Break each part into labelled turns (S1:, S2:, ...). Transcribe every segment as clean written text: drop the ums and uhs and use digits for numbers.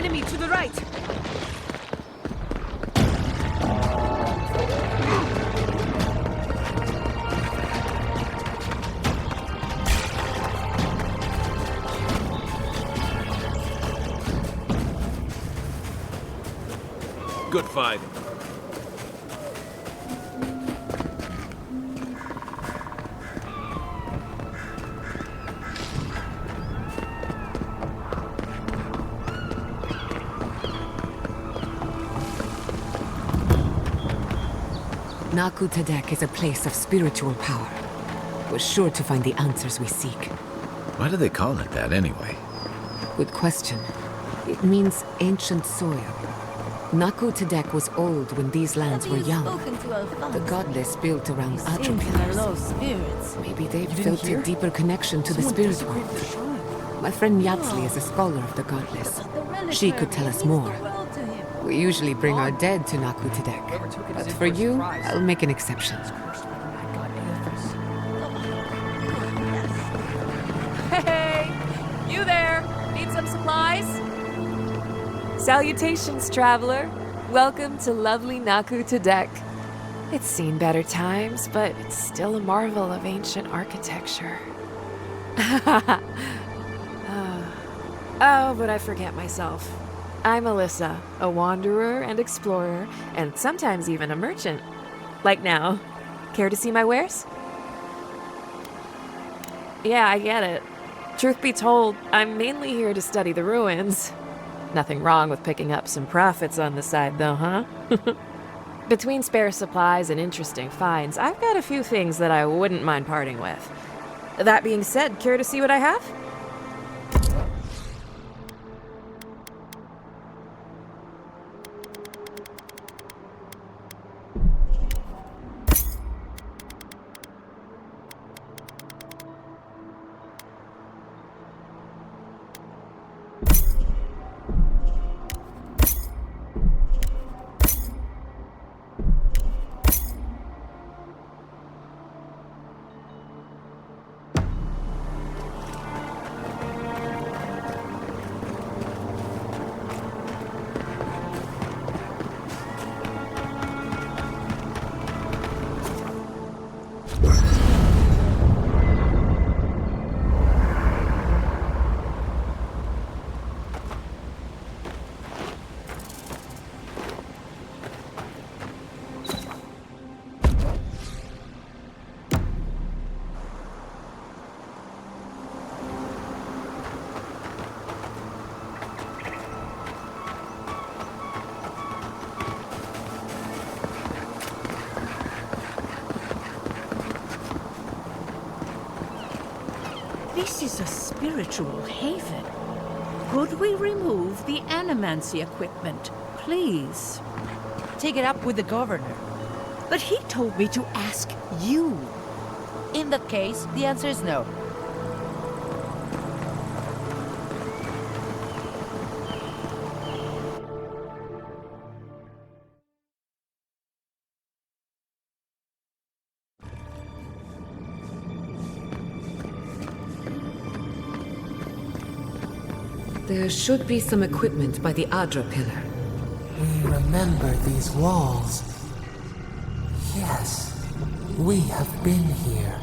S1: Enemy to the right!
S2: Good fighting.
S3: Naku Tadek is a place of spiritual power. We're sure to find the answers we seek.
S4: Why do they call it that anyway?
S3: Good question. It means ancient soil. Naku Tadek was old when these lands were young. The godless built around atropillars. Maybe they've felt a deeper connection to the spirit world. My friend Yatsli is a scholar of the godless. She could tell us more. We usually bring our dead to Naku Tadek, but for you, I'll make an exception.
S5: Hey! You there! Need some supplies? Salutations, traveler. Welcome to lovely Naku Tadek. It's seen better times, but it's still a marvel of ancient architecture. Oh, but I forget myself. I'm Alyssa, a wanderer and explorer, and sometimes even a merchant. Like now. Care to see my wares? Yeah, I get it. Truth be told, I'm mainly here to study the ruins. Nothing wrong with picking up some profits on the side, though, huh? Between spare supplies and interesting finds, I've got a few things that I wouldn't mind parting with. That being said, care to see what I have?
S1: This is a spiritual haven. Could we remove the animancy equipment, please?
S6: Take it up with the governor.
S1: But he told me to ask you.
S6: In that case, the answer is no.
S3: There should be some equipment by the Aedyr pillar.
S7: We remember these walls. Yes, we have been here.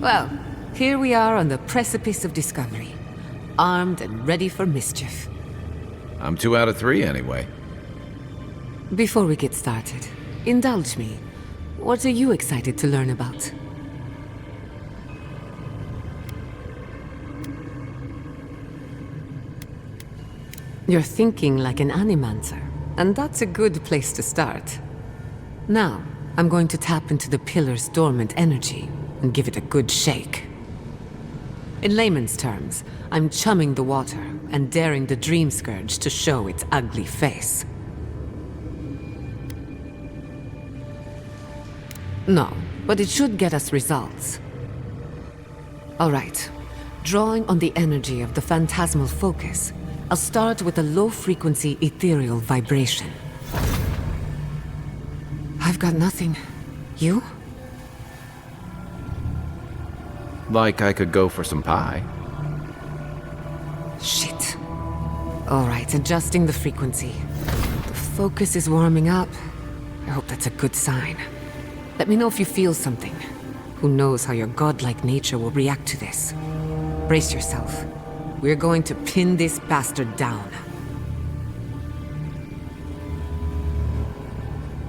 S3: Well, here we are on the precipice of discovery, armed and ready for mischief.
S4: I'm 2 out of 3 anyway.
S3: Before we get started, indulge me. What are you excited to learn about? You're thinking like an animancer, and that's a good place to start. Now, I'm going to tap into the pillar's dormant energy and give it a good shake. In layman's terms, I'm chumming the water and daring the dream scourge to show its ugly face. No, but it should get us results. All right. Drawing on the energy of the phantasmal focus, I'll start with a low-frequency ethereal vibration. I've got nothing. You?
S4: Like I could go for some pie.
S3: Shit. Alright, adjusting the frequency. The focus is warming up. I hope that's a good sign. Let me know if you feel something. Who knows how your godlike nature will react to this. Brace yourself. We're going to pin this bastard down.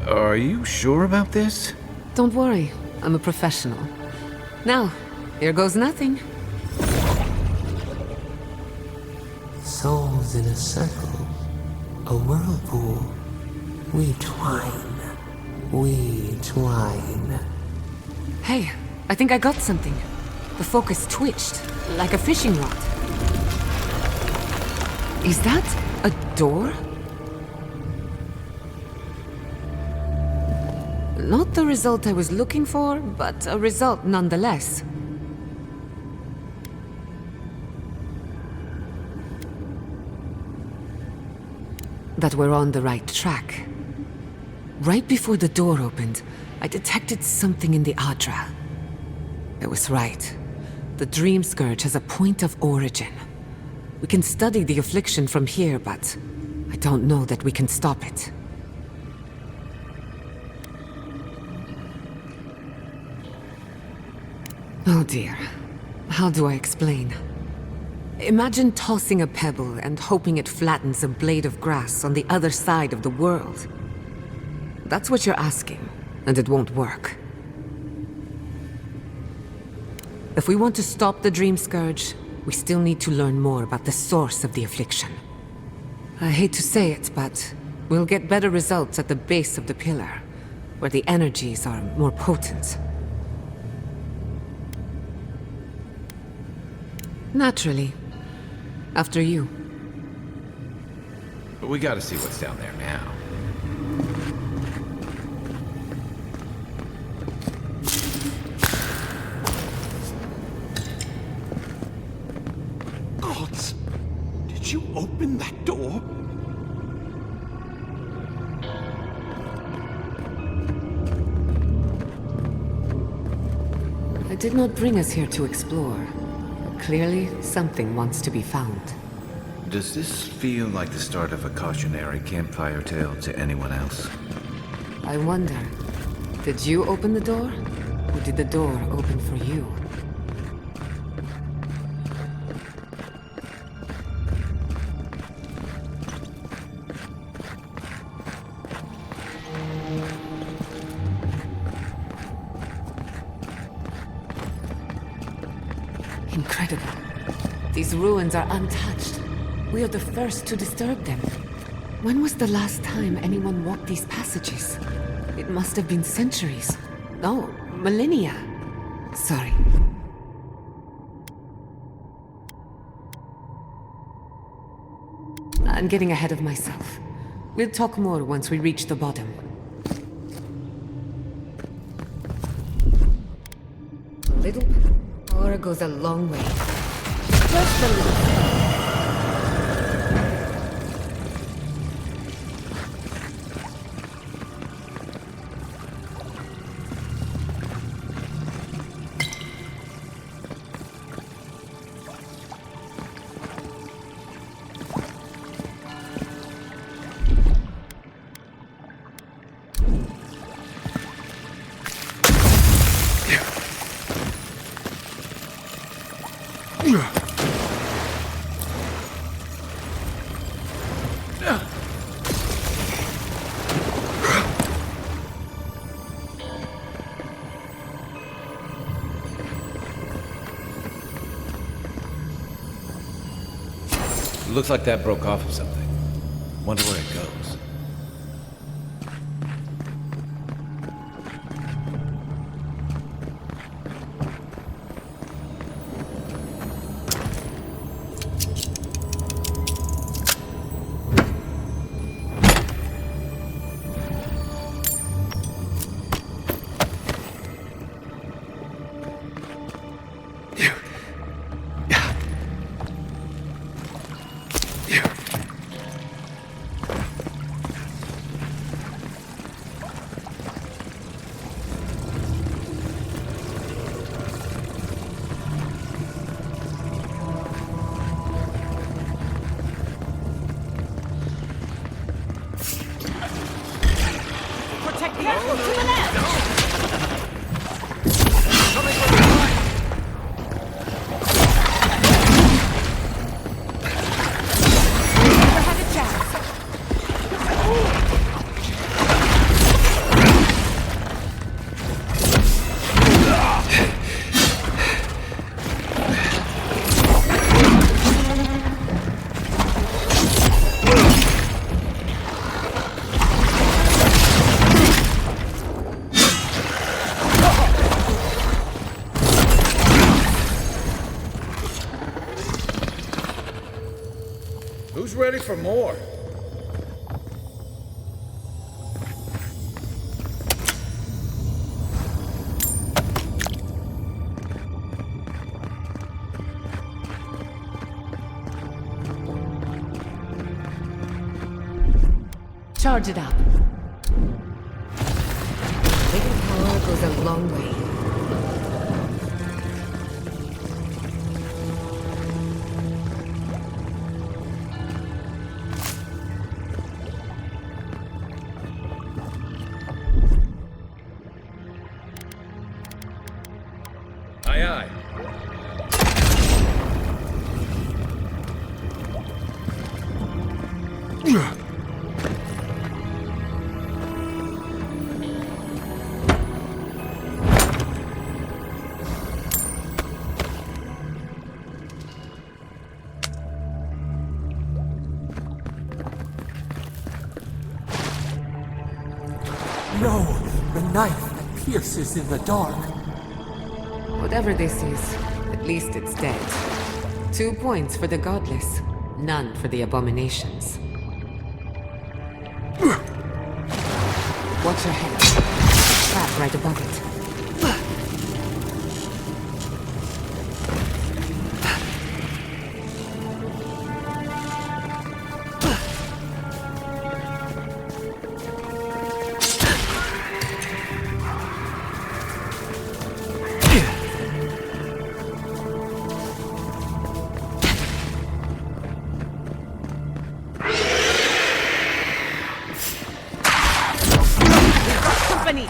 S4: Are you sure about this?
S3: Don't worry, I'm a professional. Now, here goes nothing.
S7: Souls in a circle, a whirlpool. We twine. We twine.
S3: Hey, I think I got something. The focus twitched, like a fishing rod. Is that a door? Not the result I was looking for, but a result nonetheless. That we're on the right track. Right before the door opened, I detected something in the Aedyr. I was right. The Dream Scourge has a point of origin. We can study the affliction from here, but I don't know that we can stop it. Oh dear. How do I explain? Imagine tossing a pebble and hoping it flattens a blade of grass on the other side of the world. That's what you're asking, and it won't work. If we want to stop the Dream Scourge, we still need to learn more about the source of the affliction. I hate to say it, but we'll get better results at the base of the pillar, where the energies are more potent. Naturally. After you.
S4: But we gotta see what's down there now.
S2: Gods! Did you open that door?
S3: I did not bring us here to explore. Clearly, something wants to be found.
S4: Does this feel like the start of a cautionary campfire tale to anyone else?
S3: I wonder, did you open the door? Or did the door open for you? Incredible. These ruins are untouched. We are the first to disturb them. When was the last time anyone walked these passages? It must have been centuries. No, millennia. Sorry. I'm getting ahead of myself. We'll talk more once we reach the bottom. A little power goes a long way. Just a little.
S4: Looks like that broke off of something. Wonder where it goes.
S1: Careful, to the left!
S2: Coming from behind!
S1: Never had a chance.
S2: Who's ready for more?
S1: Charge it up.
S3: Little power goes a long way.
S2: Aye, aye.
S7: No! The knife that pierces in the dark.
S3: Whatever this is, at least it's dead. 2 points for the godless, none for the abominations. Watch your head. Trap right above it.
S1: Company!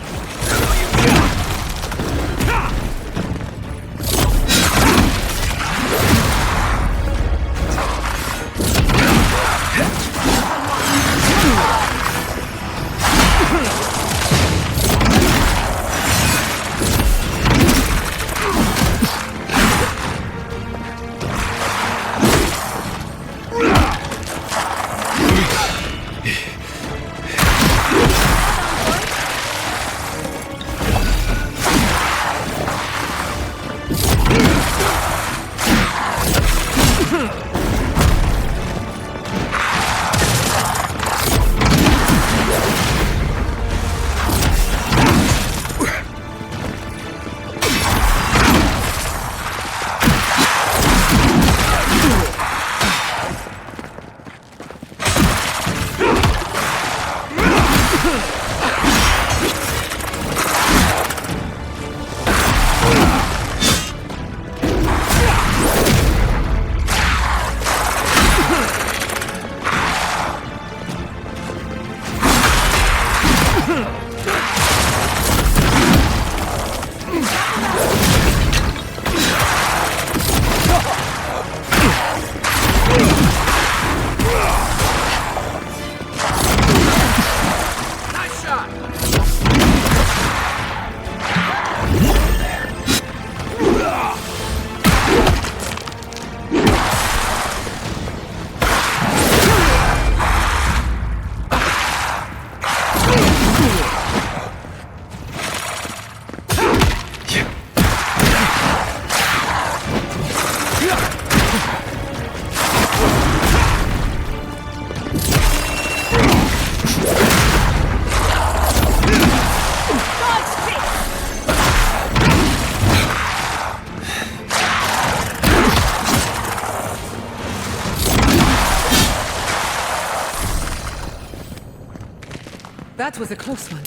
S3: That was a close one.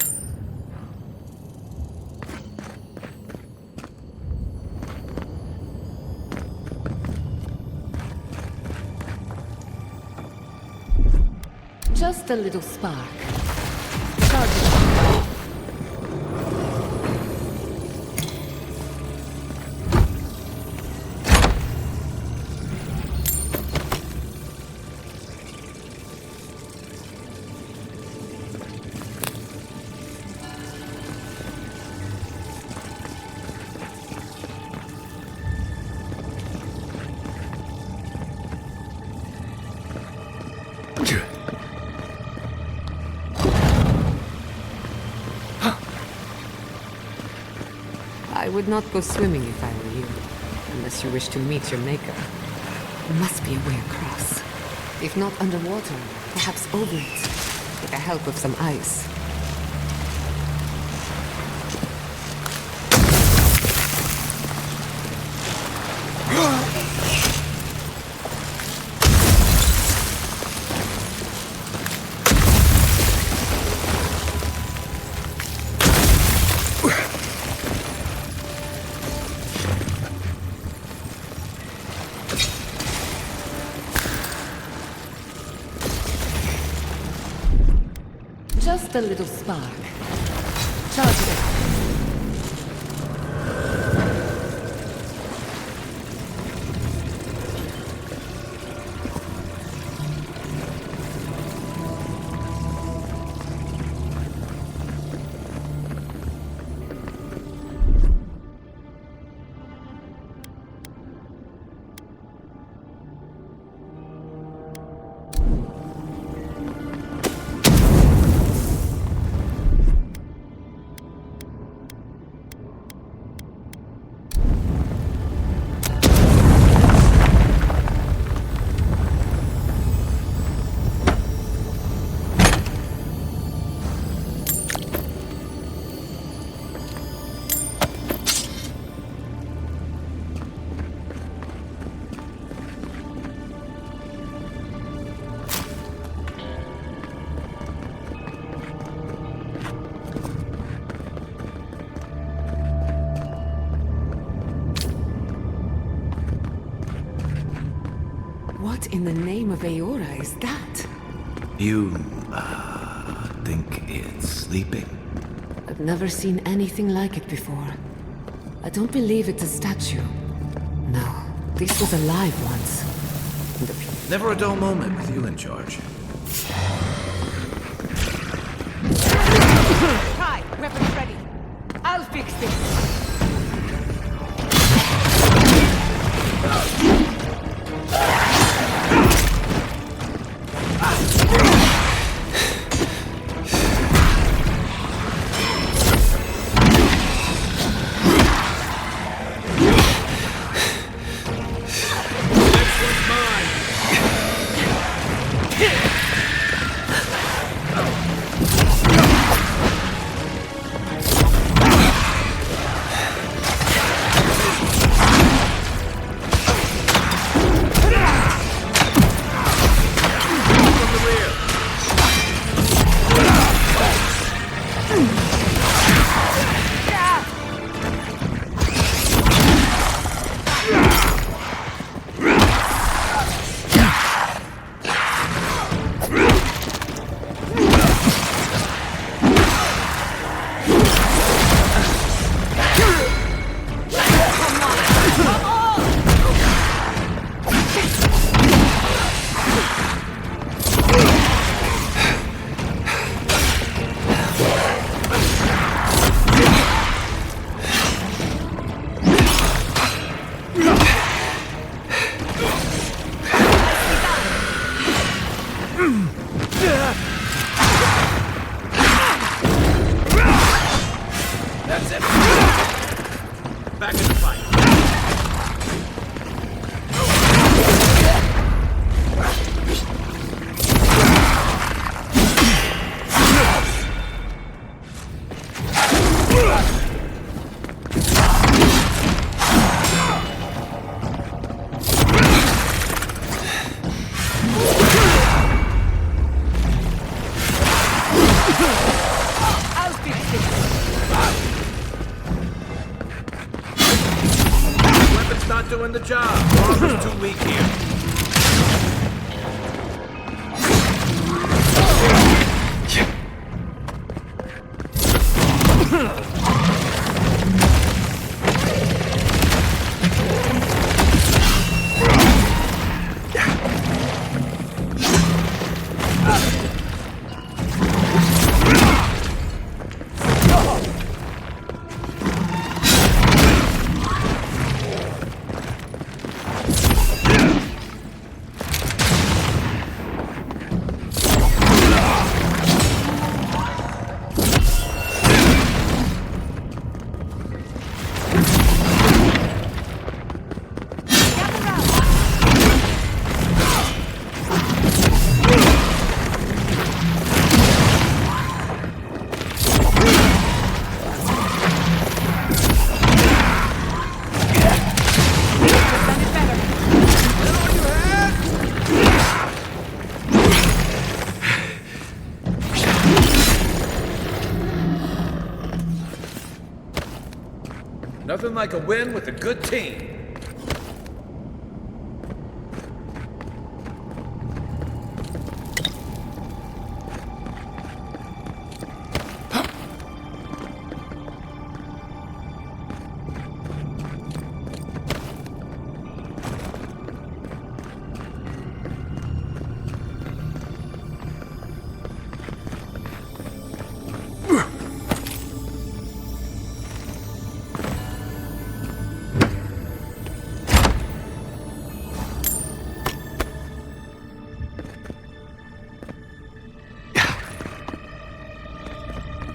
S3: Just a little spark. Charge it. I would not go swimming if I were you, unless you wish to meet your maker. There must be a way across. If not underwater, perhaps over it, with the help of some ice. Just a little spark. Charge it up. What in the name of Aedyr is that?
S4: You, think it's sleeping?
S3: I've never seen anything like it before. I don't believe it's a statue. No, this was alive once.
S4: Never a dull moment with you in charge.
S6: Kai, weapons ready. I'll fix this.
S4: Doing the job. Armor's too weak here. Nothing like a win with a good team.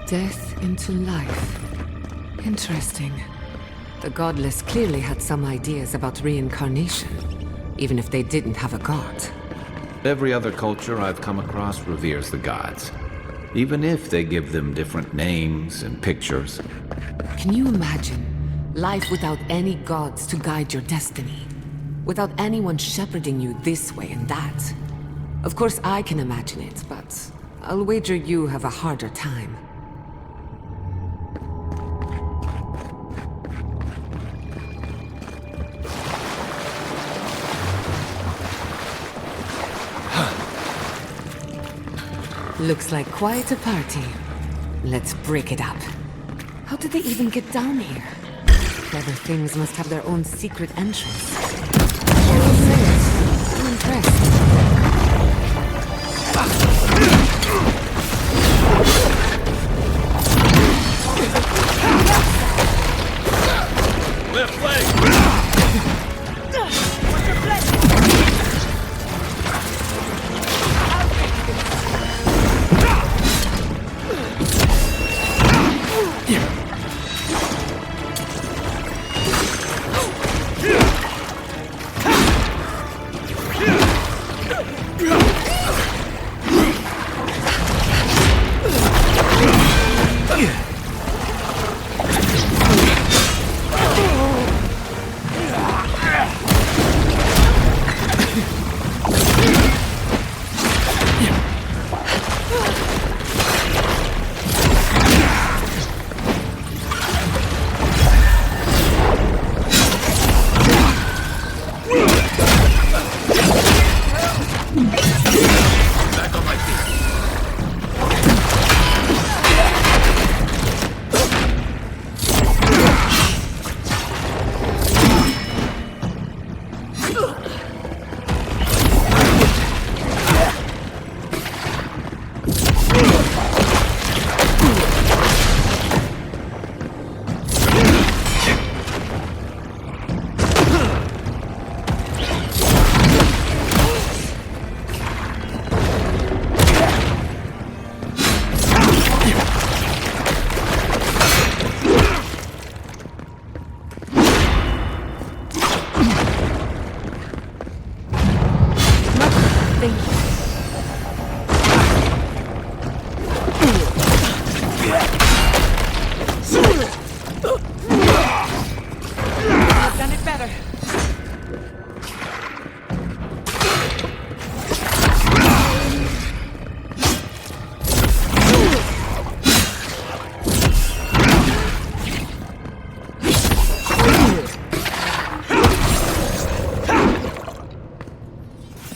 S3: Death into life. Interesting. The godless clearly had some ideas about reincarnation, even if they didn't have a god.
S4: Every other culture I've come across reveres the gods, even if they give them different names and pictures.
S3: Can you imagine life without any gods to guide your destiny? Without anyone shepherding you this way and that? Of course I can imagine it, but I'll wager you have a harder time. Looks like quite a party. Let's break it up. How did they even get down here? Clever things must have their own secret entrance. I'm impressed.
S4: Left leg!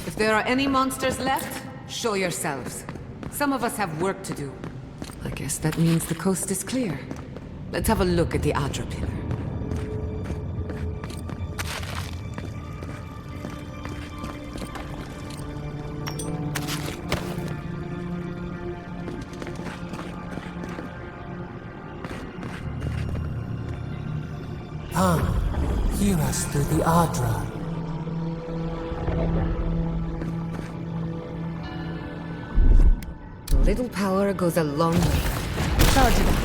S3: If there are any monsters left, show yourselves. Some of us have work to do. I guess that means the coast is clear. Let's have a look at the Aedyr pillar.
S7: Come, hear us through the Aedyr.
S3: A little power goes a long way. Charge it up.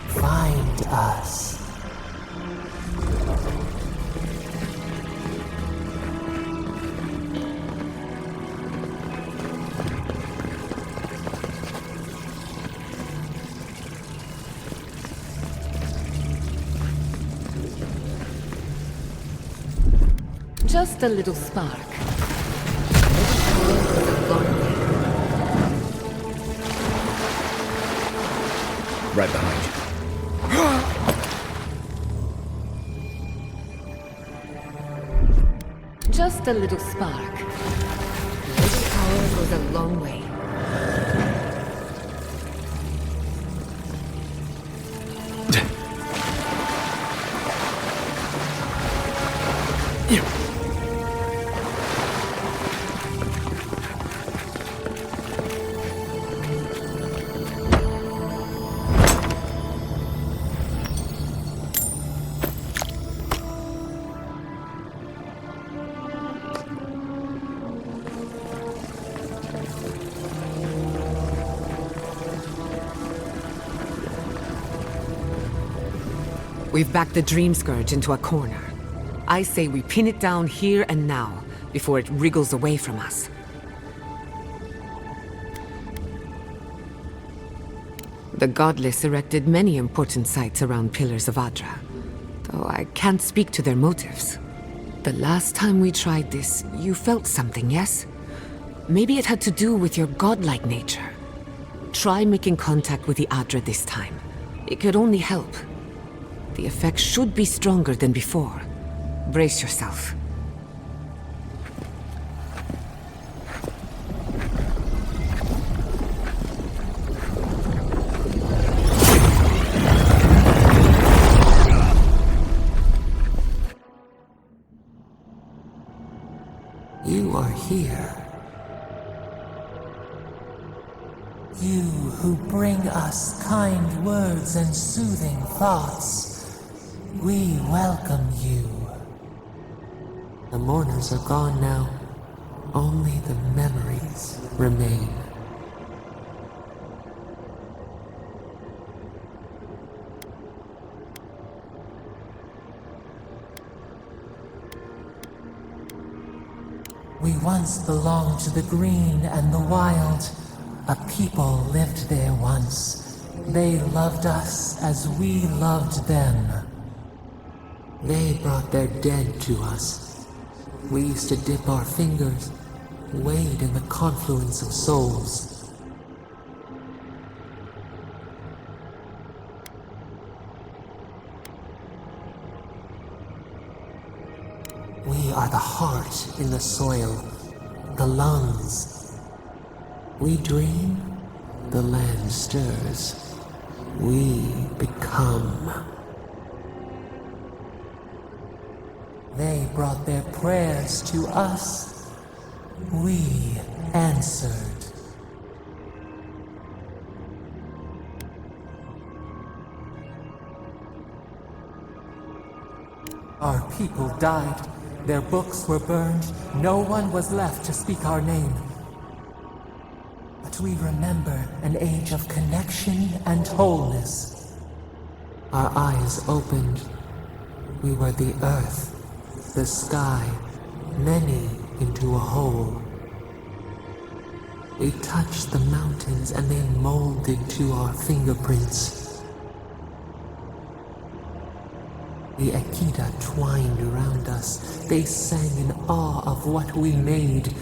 S7: Find us.
S3: Just a little spark. A little power goes a long way.
S4: Right behind you.
S3: Just a little spark. Little power goes a long way. We've backed the Dream Scourge into a corner. I say we pin it down here and now, before it wriggles away from us. The Godless erected many important sites around Pillars of Adra, though I can't speak to their motives. The last time we tried this, you felt something, yes? Maybe it had to do with your godlike nature. Try making contact with the Adra this time. It could only help. The effect should be stronger than before. Brace yourself.
S7: You are here. You who bring us kind words and soothing thoughts. We welcome you. The mourners are gone now. Only the memories remain. We once belonged to the green and the wild. A people lived there once. They loved us as we loved them. They brought their dead to us. We used to dip our fingers, wade in the confluence of souls. We are the heart in the soil, the lungs. We dream, the land stirs. We become. They brought their prayers to us. We answered. Our people died. Their books were burned. No one was left to speak our name. But we remember an age of connection and wholeness. Our eyes opened. We were the earth. The sky, many into a whole. We touched the mountains and they molded to our fingerprints. The Akita twined around us. They sang in awe of what we made.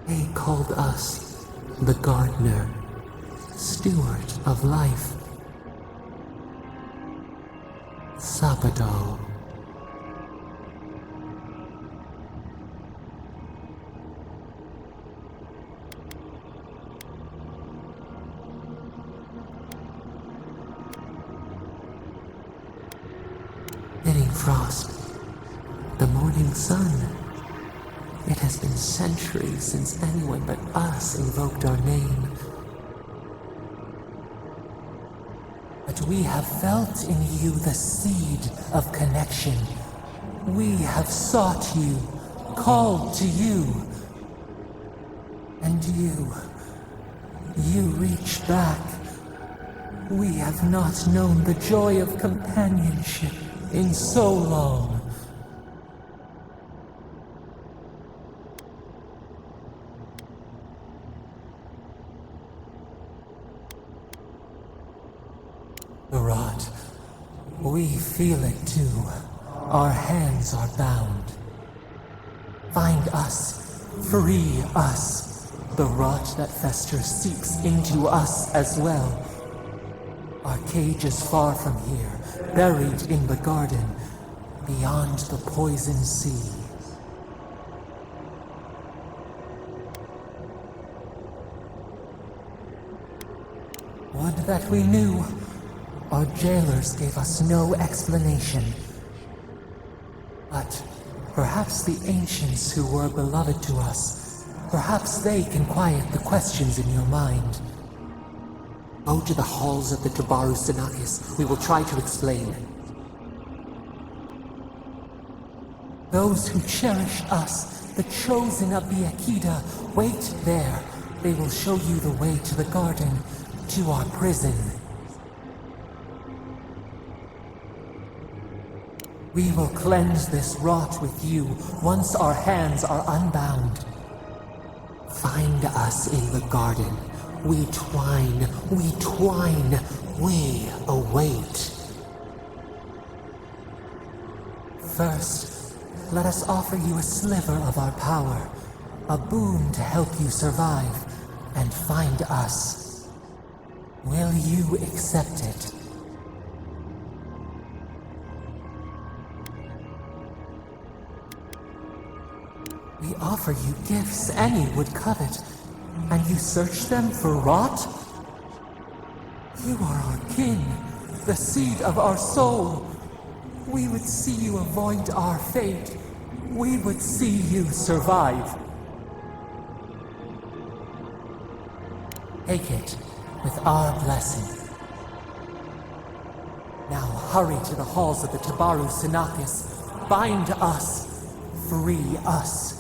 S7: They called us the gardener, steward of life. Sabado. Hitting frost. The morning sun. It has been centuries since anyone but us invoked our name. But we have felt in you the seed of connection. We have sought you, called to you. And you reach back. We have not known the joy of companionship in so long. Barat, we feel it too. Our hands are bound. Find us, free us. The rot that festers seeps into us as well. Our cage is far from here, buried in the garden, beyond the poison sea. Would that we knew. Our jailers gave us no explanation. But perhaps the ancients who were beloved to us, perhaps they can quiet the questions in your mind. Go to the halls of the Tabaru Sinakis. We will try to explain. Those who cherish us, the chosen of the Akida, wait there. They will show you the way to the garden, to our prison. We will cleanse this rot with you once our hands are unbound. Find us in the garden. We twine, we await. First, let us offer you a sliver of our power, a boon to help you survive and find us. Will you accept it? We offer you gifts any would covet, and you search them for rot? You are our kin, the seed of our soul. We would see you avoid our fate. We would see you survive. Take it with our blessing. Now hurry to the halls of the Tabaru Sinakis. Bind us. Free us.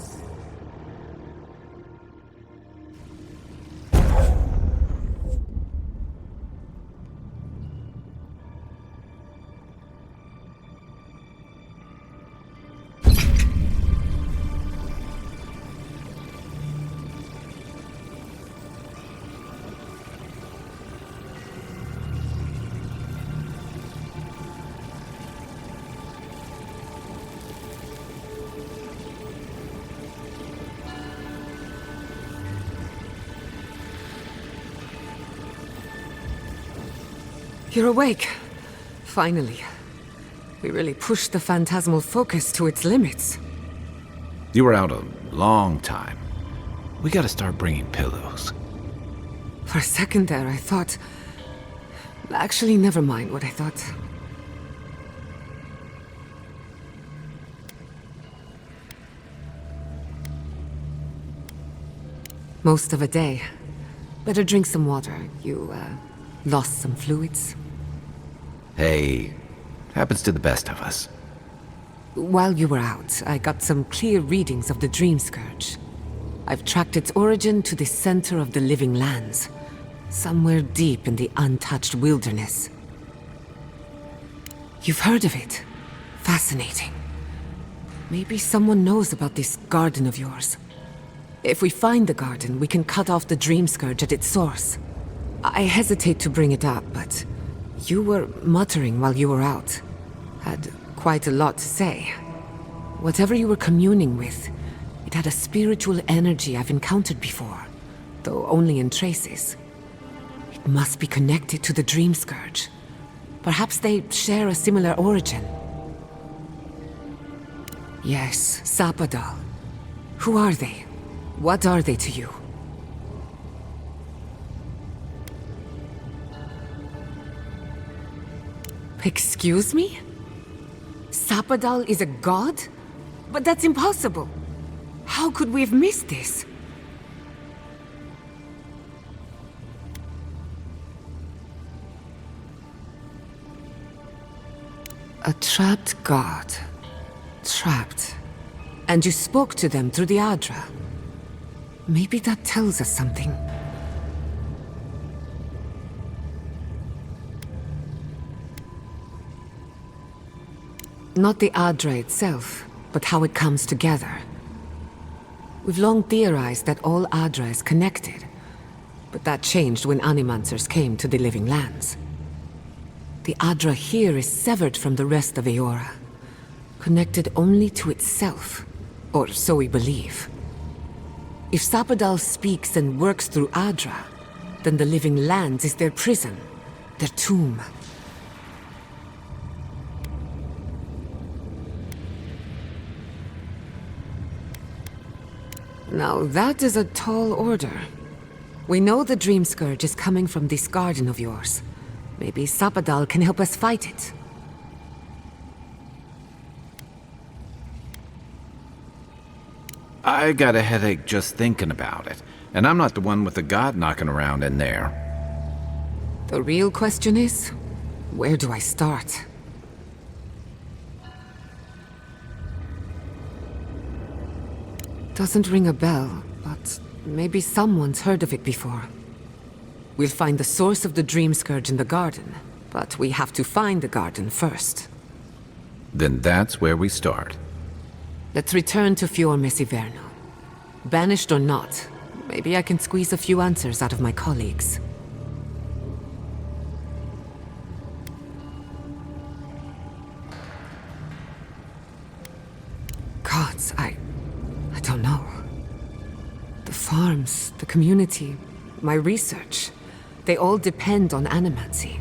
S3: You're awake. Finally. We really pushed the phantasmal focus to its limits.
S4: You were out a long time. We gotta start bringing pillows.
S3: For a second there, I thought... Actually, never mind what I thought. Most of a day. Better drink some water. You, lost some fluids?
S4: Hey, happens to the best of us.
S3: While you were out, I got some clear readings of the Dream Scourge. I've tracked its origin to the center of the living lands, somewhere deep in the untouched wilderness. You've heard of it? Fascinating. Maybe someone knows about this garden of yours. If we find the garden, we can cut off the Dream Scourge at its source. I hesitate to bring it up, but you were muttering while you were out. Had quite a lot to say. Whatever you were communing with, it had a spiritual energy I've encountered before, though only in traces. It must be connected to the Dream Scourge. Perhaps they share a similar origin. Yes, Sapadal. Who are they? What are they to you? Excuse me? Sapadal is a god? But that's impossible. How could we have missed this? A trapped god. Trapped. And you spoke to them through the Aedyr. Maybe that tells us something. Not the Aedyr itself, but how it comes together. We've long theorized that all Aedyr is connected, but that changed when Animancers came to the Living Lands. The Aedyr here is severed from the rest of Eora, connected only to itself, or so we believe. If Sapadal speaks and works through Adra, then the living lands is their prison, their tomb. Now that is a tall order. We know the Dream Scourge is coming from this garden of yours. Maybe Sapadal can help us fight it.
S4: I got a headache just thinking about it, and I'm not the one with the god knocking around in there.
S3: The real question is, where do I start? Doesn't ring a bell, but maybe someone's heard of it before. We'll find the source of the Dream Scourge in the garden, but we have to find the garden first.
S4: Then that's where we start.
S3: Let's return to Fior Mesiverno. Banished or not, maybe I can squeeze a few answers out of my colleagues. Gods, I don't know. The farms, the community, my research, they all depend on animancy.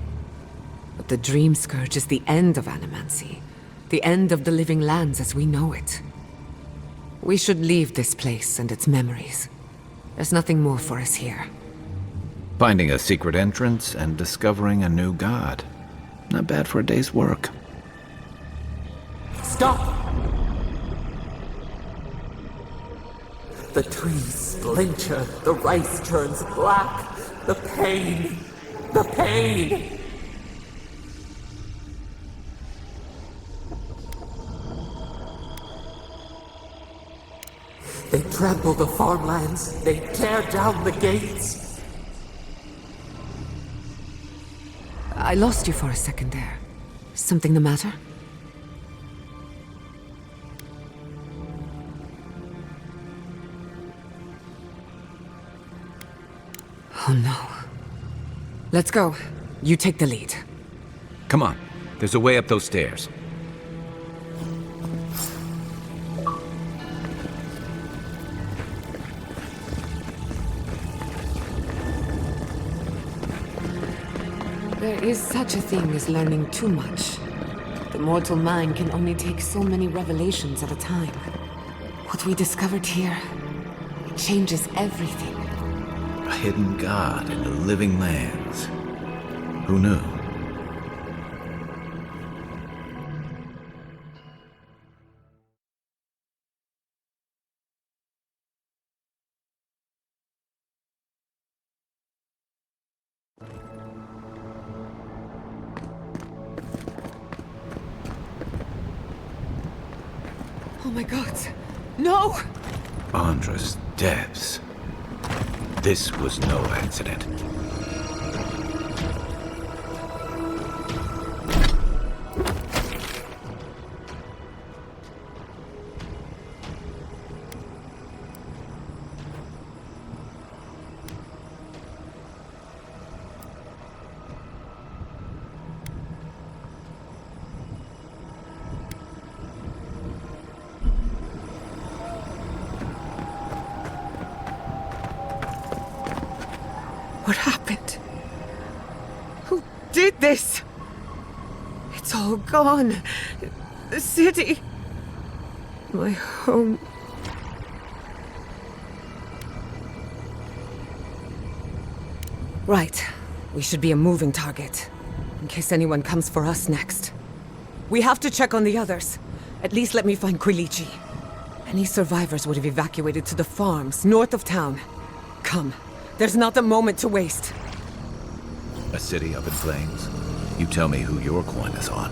S3: But the Dream Scourge is the end of animancy, the end of the living lands as we know it. We should leave this place and its memories. There's nothing more for us here.
S4: Finding a secret entrance and discovering a new god. Not bad for a day's work.
S7: Stop! The trees splinter, the rice turns black. The pain! The pain! They trample the farmlands, they tear down the gates.
S3: I lost you for a second there. Something the matter? Oh no. Let's go. You take the lead.
S4: Come on, there's a way up those stairs.
S3: There is such a thing as learning too much. The mortal mind can only take so many revelations at a time. What we discovered here, it changes everything.
S4: A hidden god in the living lands. Who knew?
S3: Oh my god. No!
S4: Andra's depths. This was no accident.
S3: What happened? Who did this? It's all gone. The city. My home. Right. We should be a moving target. In case anyone comes for us next. We have to check on the others. At least let me find Quilici. Any survivors would have evacuated to the farms north of town. Come. There's not a moment to waste.
S4: A city up in flames? You tell me who your coin is on.